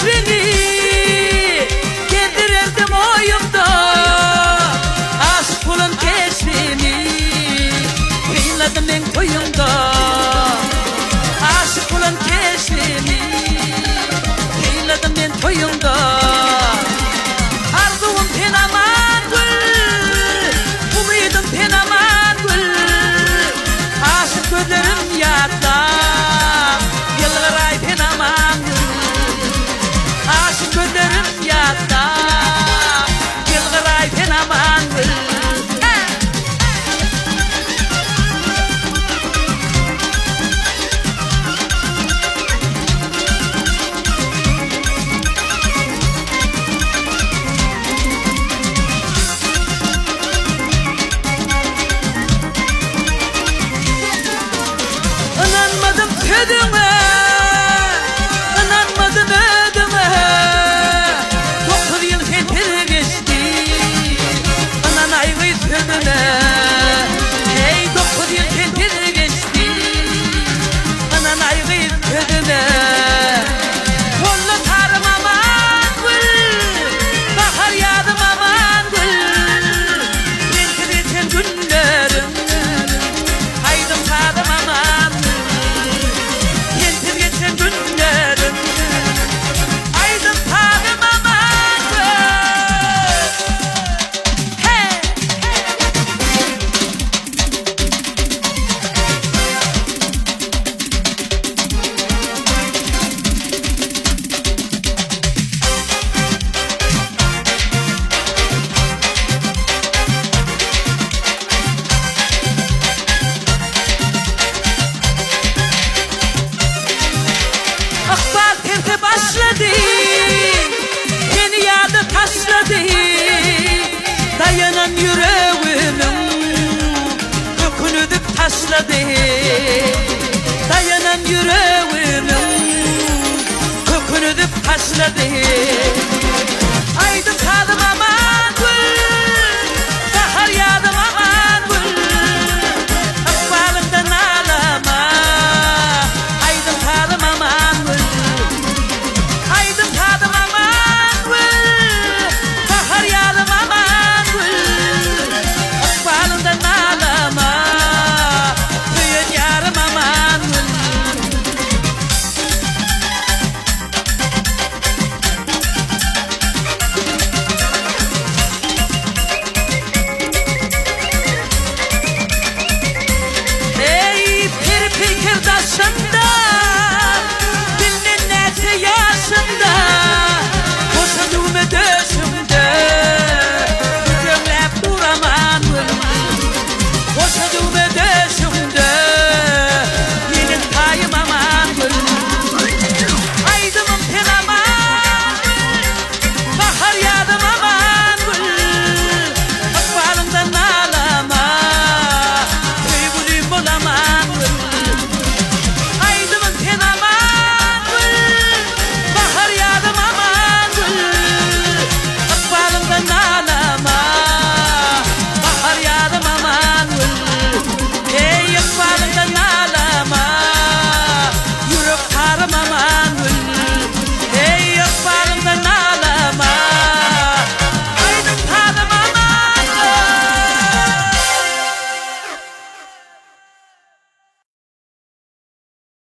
keşfini kendilerdim oyumda. Aşk olan keşfini kıyladım ben koyumda. Aşık olan keşfini kıyladım ben koyumda. Arzum penaman gül, umidim penaman gül. Aşık gözlerim yatla, yılgıray penaman gül. Aşık gözlerim yatla, yılgıray penaman gül. İnanmadım ödüme, inanmadım ödüme. 9 yıl getir geçti, inan ayrı sözüne. Hey 9 yıl getir geçti, inan ayrı sözüne. Kollu tarım aman gül, bahar yağdım aman gül. Renkli geçen günlerim, haydım sadım aman. Yentir geçen günlerim, haydım sadım aman gül. Hey! Akbal terte başladı, yeni yağdı taşladı. Dayanan yüreğimin kökünü dük taşladı. Dayanan yüreğimin kökünü dük taşladı.